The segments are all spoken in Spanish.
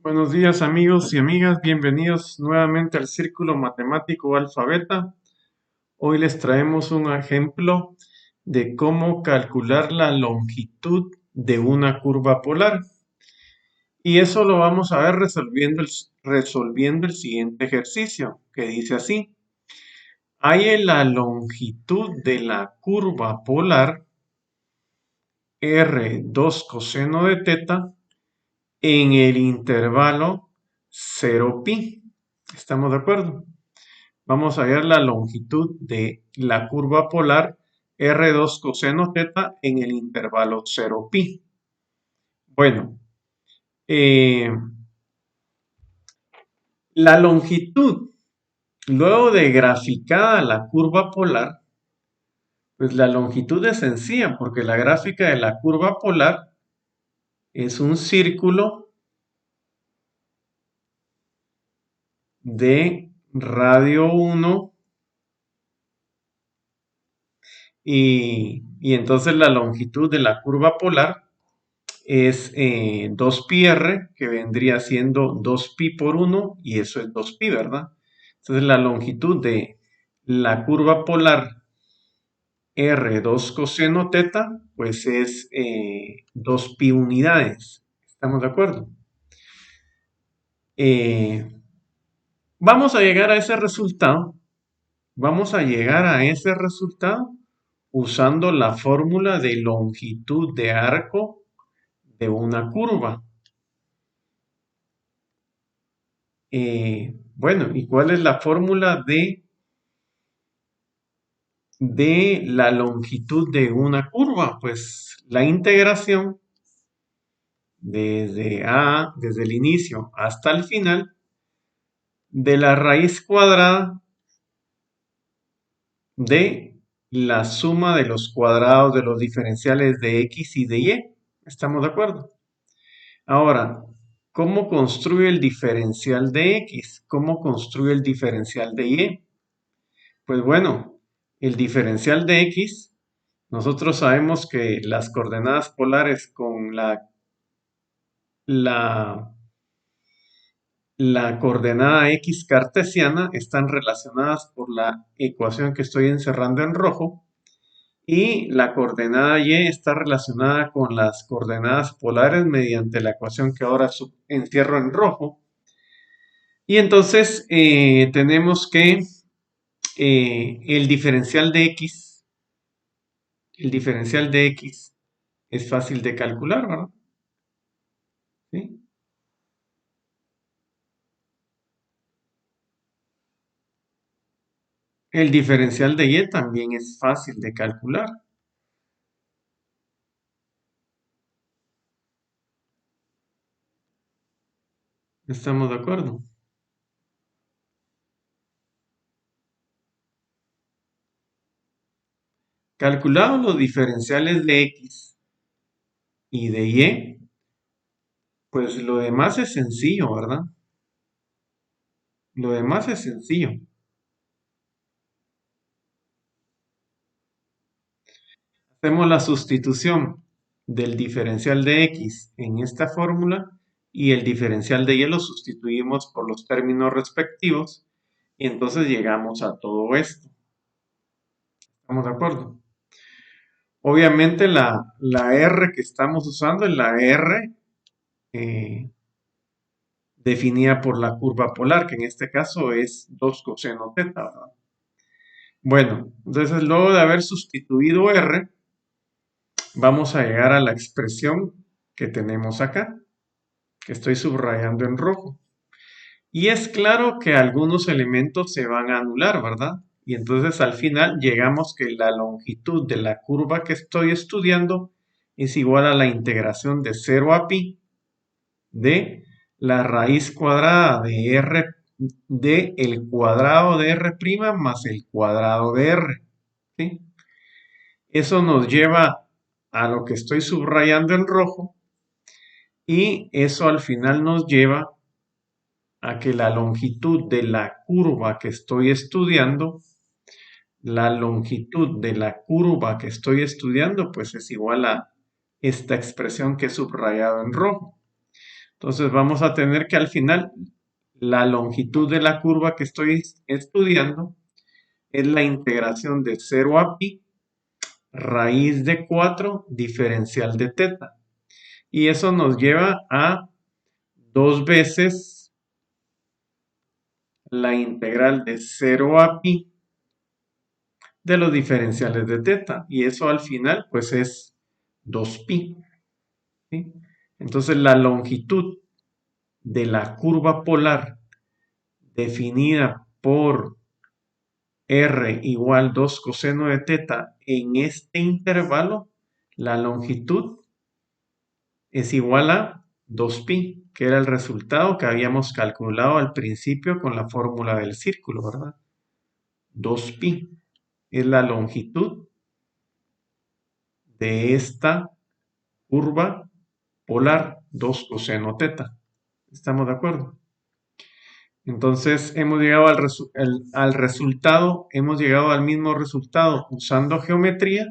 Buenos días amigos y amigas, bienvenidos nuevamente al Círculo Matemático Alfa Beta. Hoy les traemos un ejemplo de cómo calcular la longitud de una curva polar. Y eso lo vamos a ver resolviendo el siguiente ejercicio, que dice así. Hay la longitud de la curva polar R2 coseno de teta en el intervalo 0pi. ¿Estamos de acuerdo? Vamos a hallar la longitud de la curva polar R2 coseno teta en el intervalo 0pi. Bueno, eh, la longitud, luego de graficada la curva polar, pues la longitud es sencilla porque la gráfica de la curva polar es un círculo de radio 1 y entonces la longitud de la curva polar es 2πr, que vendría siendo 2pi por 1, y eso es 2pi, ¿verdad? Entonces la longitud de la curva polar R2 coseno teta, pues es 2pi unidades. ¿Estamos de acuerdo? Eh, vamos a llegar a ese resultado. Vamos a llegar a ese resultado usando la fórmula de longitud de arco de una curva. Bueno, ¿y cuál es la fórmula de la longitud de una curva? Pues la integración desde el inicio hasta el final de la raíz cuadrada de la suma de los cuadrados de los diferenciales de x y de y. ¿Estamos de acuerdo? Ahora, ¿cómo construye el diferencial de x? ¿Cómo construye el diferencial de y? Pues bueno, el diferencial de x, nosotros sabemos que las coordenadas polares con la, la coordenada x cartesiana están relacionadas por la ecuación que estoy encerrando en rojo, y la coordenada y está relacionada con las coordenadas polares mediante la ecuación que ahora encierro en rojo. Y entonces tenemos que el diferencial de x, es fácil de calcular, ¿verdad? ¿Sí? El diferencial de y también es fácil de calcular. ¿Estamos de acuerdo? Calculados los diferenciales de x y de y, pues lo demás es sencillo, ¿verdad? Lo demás es sencillo. Hacemos la sustitución del diferencial de x en esta fórmula y el diferencial de y lo sustituimos por los términos respectivos y entonces llegamos a todo esto. ¿Estamos de acuerdo? Obviamente la R que estamos usando es la R eh, definida por la curva polar, que en este caso es 2 coseno teta, ¿verdad? Bueno, entonces luego de haber sustituido R, vamos a llegar a la expresión que tenemos acá, que estoy subrayando en rojo. Y es claro que algunos elementos se van a anular, ¿verdad? Y entonces al final llegamos que la longitud de la curva que estoy estudiando es igual a la integración de 0 a pi de la raíz cuadrada de r de el cuadrado de r' más el cuadrado de r. ¿Sí? Eso nos lleva a lo que estoy subrayando en rojo, y eso al final nos lleva a que la longitud de la curva que estoy estudiando, pues es igual a esta expresión que he subrayado en rojo. Entonces vamos a tener que al final la longitud de la curva que estoy estudiando es la integración de 0 a pi raíz de 4 diferencial de teta. Y eso nos lleva a 2 veces la integral de 0 a pi de los diferenciales de teta. Y eso al final pues es 2pi. ¿Sí? Entonces la longitud de la curva polar definida por r igual 2 coseno de teta en este intervalo, la longitud es igual a 2pi, que era el resultado que habíamos calculado al principio con la fórmula del círculo, ¿verdad? 2pi es la longitud de esta curva polar 2 coseno teta. ¿Estamos de acuerdo? Entonces hemos llegado al resultado, hemos llegado al mismo resultado usando geometría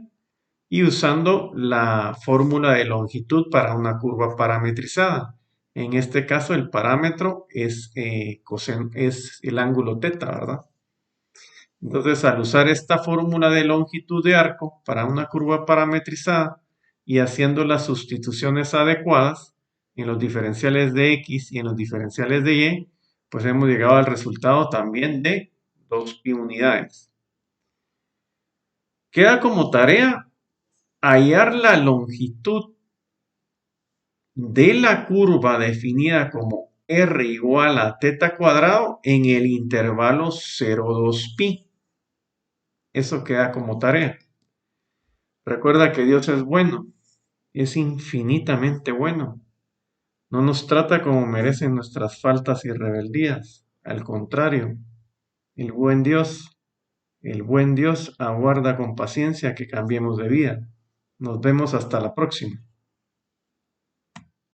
y usando la fórmula de longitud para una curva parametrizada. En este caso el parámetro es el ángulo teta, ¿verdad? Entonces al usar esta fórmula de longitud de arco para una curva parametrizada y haciendo las sustituciones adecuadas en los diferenciales de x y en los diferenciales de y, pues hemos llegado al resultado también de 2pi unidades. Queda como tarea hallar la longitud de la curva definida como r igual a teta cuadrado en el intervalo 0,2pi. Eso queda como tarea. Recuerda que Dios es bueno, es infinitamente bueno. No nos trata como merecen nuestras faltas y rebeldías. Al contrario, el buen Dios aguarda con paciencia que cambiemos de vida. Nos vemos hasta la próxima.